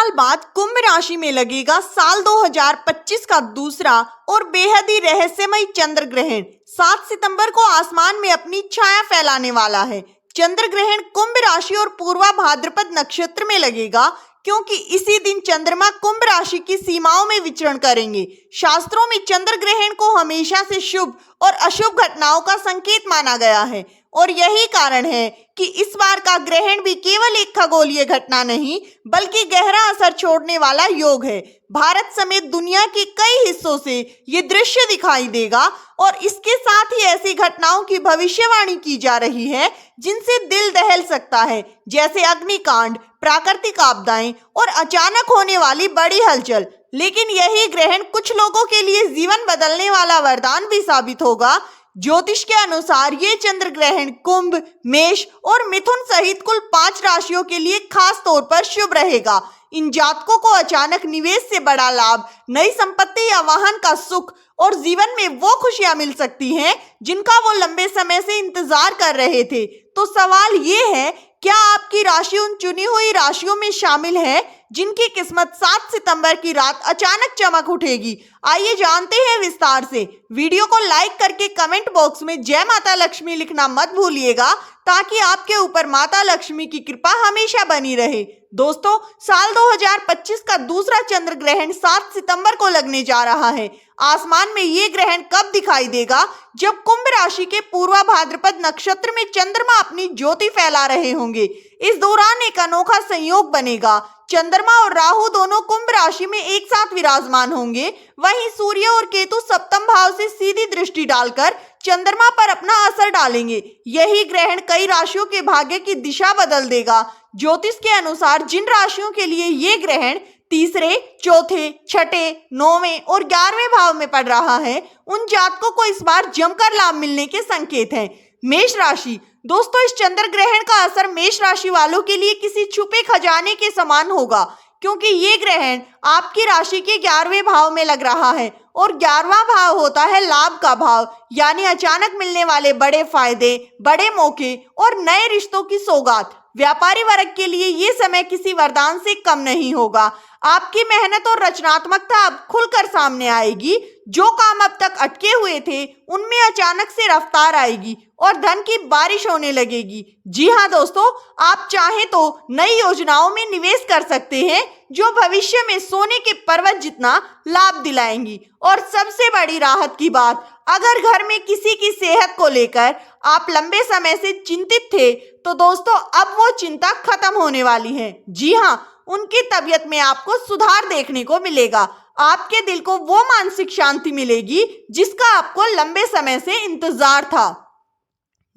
साल बाद कुंभ राशि में लगेगा साल 2025 का दूसरा और बेहद ही रहस्यमय चंद्र ग्रहण। 7 सितंबर को आसमान में अपनी छाया फैलाने वाला है। चंद्र ग्रहण कुंभ राशि और पूर्वा भाद्रपद नक्षत्र में लगेगा, क्योंकि इसी दिन चंद्रमा कुंभ राशि की सीमाओं में विचरण करेंगे। शास्त्रों में चंद्र ग्रहण को हमेशा से शुभ और अशुभ घटनाओं का संकेत माना गया है, और यही कारण है कि इस बार का ग्रहण भी केवल एक खगोलीय घटना नहीं, बल्कि गहरा असर छोड़ने वाला योग है। भारत समेत दुनिया के कई हिस्सों से ये दृश्य दिखाई देगा, और इसके साथ ही ऐसी घटनाओं की भविष्यवाणी की जा रही है जिनसे दिल दहल सकता है, जैसे अग्निकांड, प्राकृतिक आपदाएं और अचानक होने वाली बड़ी हलचल। लेकिन यही ग्रहण कुछ लोगों के लिए जीवन बदलने वाला वरदान भी साबित होगा। ज्योतिष के अनुसार ये चंद्र ग्रहण कुंभ, मेष और मिथुन सहित कुल 5 राशियों के लिए खास तौर पर शुभ रहेगा। इन जातकों को अचानक निवेश से बड़ा लाभ, नई संपत्ति या वाहन का सुख और जीवन में वो खुशियां मिल सकती हैं जिनका वो लंबे समय से इंतजार कर रहे थे। तो सवाल ये है, क्या आपकी राशि उन चुनी हुई राशियों में शामिल है जिनकी किस्मत 7 सितंबर की रात अचानक चमक उठेगी? आइए जानते हैं विस्तार से। वीडियो को लाइक करके कमेंट बॉक्स में जय माता लक्ष्मी लिखना मत भूलिएगा, ताकि आपके ऊपर माता लक्ष्मी की कृपा हमेशा बनी रहे। दोस्तों, साल 2025 का दूसरा चंद्र ग्रहण 7 सितंबर को लगने जा रहा है। आसमान में ये ग्रहण कब दिखाई देगा? जब कुंभ राशि के पूर्वा भाद्रपद नक्षत्र में चंद्रमा अपनी ज्योति फैला रहे होंगे। इस दौरान एक अनोखा संयोग बनेगा। चंद्रमा और राहु दोनों कुंभ राशि में एक साथ विराजमान होंगे। वहीं सूर्य और केतु सप्तम भाव से सीधी दृष्टि डालकर चंद्रमा पर अपना असर डालेंगे। यही ग्रहण कई राशियों के भाग्य की दिशा बदल देगा। ज्योतिष के अनुसार जिन राशियों के लिए ये ग्रहण तीसरे, चौथे, छठे, 9वें और 11वें भाव में पड़ रहा है, उन जातकों को इस बार जमकर लाभ मिलने के संकेत हैं। मेष राशि। दोस्तों, इस चंद्र ग्रहण का असर मेष राशि वालों के लिए किसी छुपे खजाने के समान होगा, क्योंकि ये ग्रहण आपकी राशि के 11वें भाव में लग रहा है, और 11वां भाव होता है लाभ का भाव, यानी अचानक मिलने वाले बड़े फायदे, बड़े मौके और नए रिश्तों की सौगात। व्यापारी वर्ग के लिए ये समय किसी वरदान से कम नहीं होगा। आपकी मेहनत और रचनात्मकता अब खुलकर सामने आएगी। जो काम अब तक अटके हुए थे, उनमें अचानक से रफ्तार आएगी और धन की बारिश होने लगेगी। जी हाँ दोस्तों, आप चाहें तो नई योजनाओं में निवेश कर सकते हैं, जो भविष्य में सोने के पर्वत जितना लाभ दिलाएंगी। और सबसे बड़ी राहत की बात, अगर घर में किसी की सेहत को लेकर आप लंबे समय से चिंतित थे, तो दोस्तों अब वो चिंता खत्म होने वाली है। जी हाँ, उनकी तबीयत में आपको सुधार देखने को मिलेगा। आपके दिल को वो मानसिक शांति मिलेगी जिसका आपको लंबे समय से इंतजार था।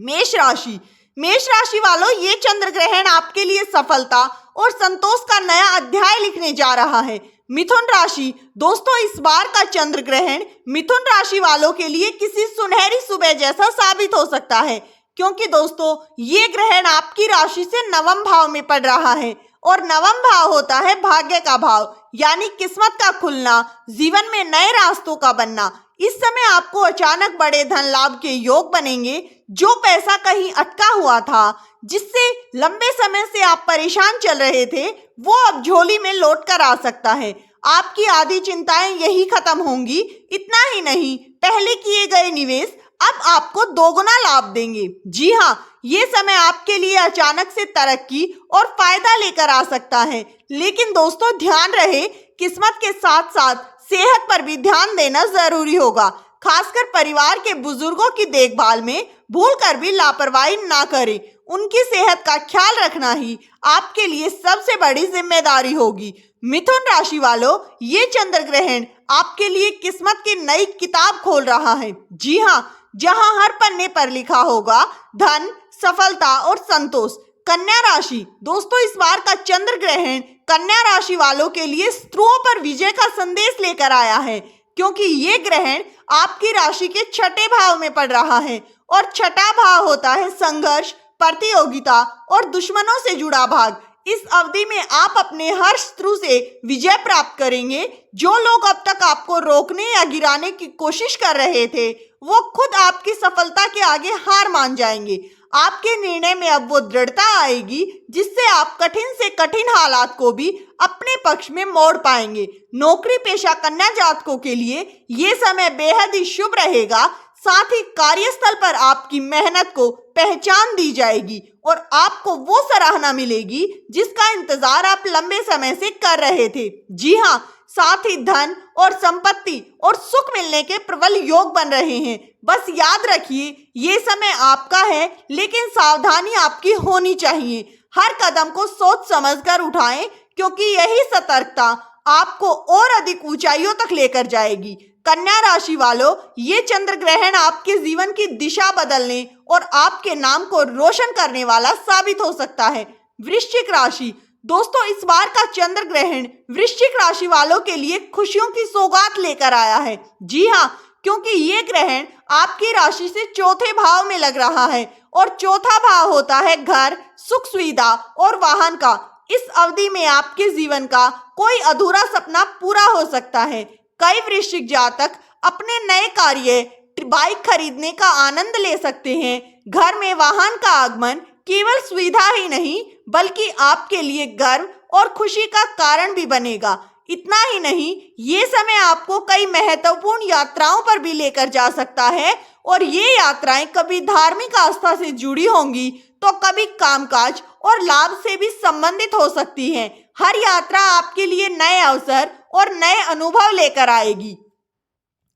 मेष राशि। मेष राशि वालों, ये चंद्र ग्रहण आपके लिए सफलता और संतोष का नया अध्याय लिखने जा रहा है। मिथुन राशि। दोस्तों, इस बार का चंद्र ग्रहण मिथुन राशि वालों के लिए किसी सुनहरी सुबह जैसा साबित हो सकता है, क्योंकि दोस्तों ये ग्रहण आपकी राशि से 9वें भाव में पड़ रहा है, और 9वां भाव होता है भाग्य का भाव, यानी किस्मत का खुलना, जीवन में नए रास्तों का बनना। इस समय आपको अचानक बड़े धन लाभ के योग बनेंगे। जो पैसा कहीं अटका हुआ था, जिससे लंबे समय से आप परेशान चल रहे थे, वो अब झोली में लौट कर आ सकता है। आपकी आधी चिंताएं यही खत्म होंगी। इतना ही नहीं, पहले किए गए निवेश अब आपको दोगुना लाभ देंगे। जी हाँ, ये समय आपके लिए अचानक से तरक्की और फायदा लेकर आ सकता है। लेकिन दोस्तों ध्यान रहे, किस्मत के साथ साथ सेहत पर भी ध्यान देना जरूरी होगा। खासकर परिवार के बुजुर्गों की देखभाल में भूल कर भी लापरवाही ना करें। उनकी सेहत का ख्याल रखना ही आपके लिए सबसे बड़ी जिम्मेदारी होगी। मिथुन राशि वालों, ये चंद्र ग्रहण आपके लिए किस्मत की नई किताब खोल रहा है। जी हाँ, जहां हर पन्ने पर लिखा होगा धन, सफलता और संतोष। कन्या राशि। दोस्तों, इस बार का चंद्र ग्रहण कन्या राशि वालों के लिए शत्रुओं पर विजय का संदेश लेकर आया है, क्योंकि ये ग्रहण आपकी राशि के 6ठे भाव में पड़ रहा है, और 6ठा भाव होता है संघर्ष, प्रतियोगिता और दुश्मनों से जुड़ा भाग। इस अवधि में आप अपने हर शत्रु से विजय प्राप्त करेंगे। जो लोग अब तक आपको रोकने या गिराने की कोशिश कर रहे थे, वो खुद आपकी सफलता के आगे हार मान जाएंगे। आपके निर्णय में अब वो दृढ़ता आएगी जिससे आप कठिन से कठिन हालात को भी अपने पक्ष में मोड़ पाएंगे। नौकरी पेशा कन्या जातकों के लिए ये समय बेहद ही शुभ रहेगा। साथ ही कार्यस्थल पर आपकी मेहनत को पहचान दी जाएगी और आपको वो सराहना मिलेगी जिसका इंतजार आप लंबे समय से कर रहे थे। जी हाँ, साथ ही धन और संपत्ति और सुख मिलने के प्रबल योग बन रहे हैं। बस याद रखिए, ये समय आपका है, लेकिन सावधानी आपकी होनी चाहिए। हर कदम को सोच समझकर उठाएं, क्योंकि यही सतर्कता आपको और अधिक ऊंचाइयों तक लेकर जाएगी। कन्या राशि वालों, ये चंद्र ग्रहण आपके जीवन की दिशा बदलने और आपके नाम को रोशन करने वाला साबित हो सकता है। वृश्चिक राशि, दोस्तों इस बार का चंद्र ग्रहण वृश्चिक राशि वालों के लिए खुशियों की सौगात लेकर आया है। जी हाँ, क्योंकि ये ग्रहण आपकी राशि से चौथे भाव में लग रहा है और चौथा भाव होता है घर, सुख सुविधा और वाहन का। इस अवधि में आपके जीवन का कोई अधूरा सपना पूरा हो सकता है। कई वृश्चिक जातक अपने नए कार्य बाइक खरीदने का आनंद ले सकते हैं। घर में वाहन का आगमन केवल सुविधा ही नहीं बल्कि आपके लिए गर्व और खुशी का कारण भी बनेगा। इतना ही नहीं, ये समय आपको कई महत्वपूर्ण यात्राओं पर भी लेकर जा सकता है और ये यात्राएं कभी धार्मिक आस्था से जुड़ी होंगी तो कभी कामकाज और लाभ से भी संबंधित हो सकती हैं। हर यात्रा आपके लिए नए अवसर और नए अनुभव लेकर आएगी।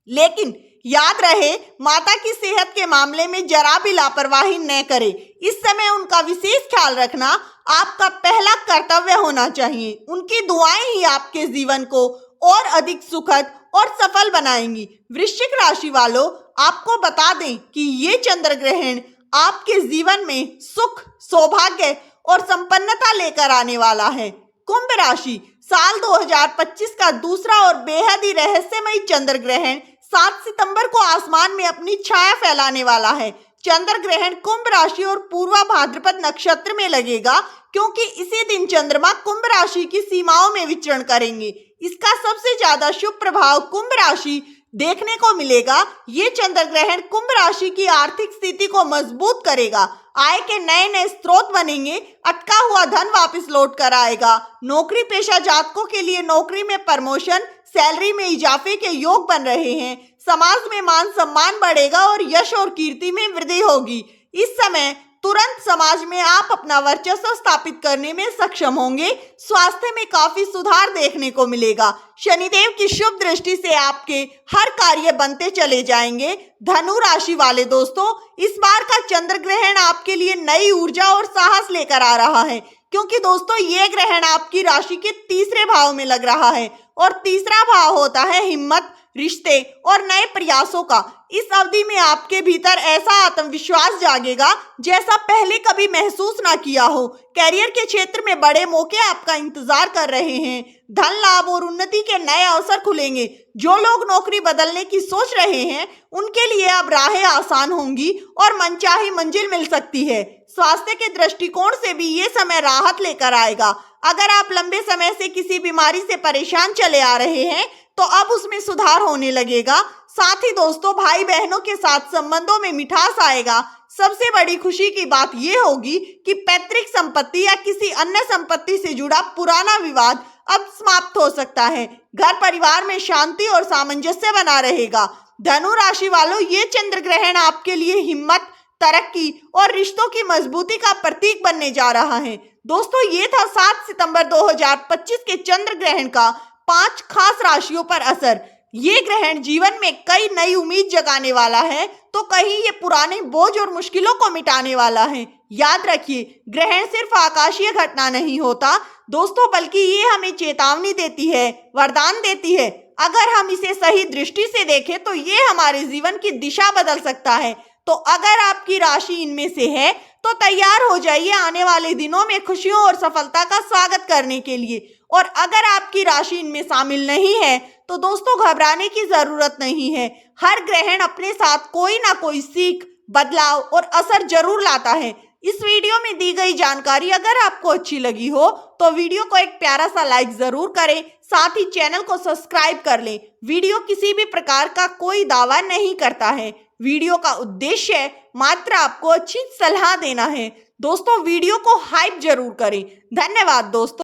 लेकिन याद रहे, माता की सेहत के मामले में जरा भी लापरवाही न करें। इस समय उनका विशेष ख्याल रखना आपका पहला कर्तव्य होना चाहिए। उनकी दुआएं ही आपके जीवन को और अधिक सुखद और सफल बनाएंगी। वृश्चिक राशि वालों, आपको बता दें कि ये चंद्र ग्रहण आपके जीवन में सुख, सौभाग्य और संपन्नता लेकर आने वाला है। कुंभ राशि, साल 2025 का दूसरा और बेहद ही रहस्यमयी चंद्र ग्रहण 7 सितंबर को आसमान में अपनी छाया फैलाने वाला है। चंद्र ग्रहण कुंभ राशि और पूर्वा भाद्रपद नक्षत्र में लगेगा, क्योंकि इसी दिन चंद्रमा कुंभ राशि की सीमाओं में विचरण करेंगे। इसका सबसे ज्यादा शुभ प्रभाव कुंभ राशि देखने को मिलेगा। ये चंद्र ग्रहण कुंभ राशि की आर्थिक स्थिति को मजबूत करेगा। आय के नए नए स्रोत बनेंगे। अटका हुआ धन वापस लौट कर आएगा। नौकरी पेशा जातकों के लिए नौकरी में प्रमोशन, सैलरी में इजाफे के योग बन रहे हैं। समाज में मान सम्मान बढ़ेगा और यश और कीर्ति में वृद्धि होगी। इस समय तुरंत समाज में आप अपना वर्चस्व स्थापित करने में सक्षम होंगे। स्वास्थ्य में काफी सुधार देखने को मिलेगा। शनिदेव की शुभ दृष्टि से आपके हर कार्य बनते चले जाएंगे। धनु राशि वाले दोस्तों, इस बार का चंद्र ग्रहण आपके लिए नई ऊर्जा और साहस लेकर आ रहा है, क्योंकि दोस्तों ये ग्रहण आपकी राशि के तीसरे भाव में लग रहा है और तीसरा भाव होता है हिम्मत, रिश्ते और नए प्रयासों का। इस अवधि में आपके भीतर ऐसा आत्मविश्वास जागेगा जैसा पहले कभी महसूस ना किया हो। कैरियर के क्षेत्र में बड़े मौके आपका इंतजार कर रहे हैं। धन लाभ और उन्नति के नए अवसर खुलेंगे। जो लोग नौकरी बदलने की सोच रहे हैं उनके लिए अब राहें आसान होंगी और मनचाही मंजिल मिल सकती है। स्वास्थ्य के दृष्टिकोण से भी ये समय राहत लेकर आएगा। अगर आप लंबे समय से किसी बीमारी से परेशान चले आ रहे हैं तो अब उसमें सुधार होने लगेगा। साथ ही दोस्तों, भाई बहनों के साथ संबंधों में मिठास आएगा। सबसे बड़ी खुशी की बात यह होगी कि पैतृक संपत्ति या किसी अन्य संपत्ति से जुड़ा पुराना विवाद अब समाप्त हो सकता है। घर परिवार में शांति और सामंजस्य बना रहेगा। धनु राशि वालों, ये चंद्र ग्रहण आपके लिए हिम्मत, तरक्की और रिश्तों की मजबूती का प्रतीक बनने जा रहा है। दोस्तों, ये था 7 सितंबर 2025 के चंद्र ग्रहण का 5 खास राशियों पर असर। ये ग्रहण जीवन में कई नई उम्मीद जगाने वाला है तो कहीं ये पुराने बोझ और मुश्किलों को मिटाने वाला है। याद रखिए, ग्रहण सिर्फ आकाशीय घटना नहीं होता दोस्तों, बल्कि ये हमें चेतावनी देती है, वरदान देती है। अगर हम इसे सही दृष्टि से देखें तो ये हमारे जीवन की दिशा बदल सकता है। तो अगर आपकी राशि इनमें से है तो तैयार हो जाइए आने वाले दिनों में खुशियों और सफलता का स्वागत करने के लिए। और अगर आपकी राशि इनमें शामिल नहीं है तो दोस्तों घबराने की जरूरत नहीं है। हर ग्रहण अपने साथ कोई ना कोई सीख, बदलाव और असर जरूर लाता है। इस वीडियो में दी गई जानकारी अगर आपको अच्छी लगी हो तो वीडियो को एक प्यारा सा लाइक जरूर करें। साथ ही चैनल को सब्सक्राइब कर लें। वीडियो किसी भी प्रकार का कोई दावा नहीं करता है। वीडियो का उद्देश्य मात्र आपको अच्छी सलाह देना है। दोस्तों वीडियो को हाइप जरूर करें। धन्यवाद दोस्तों।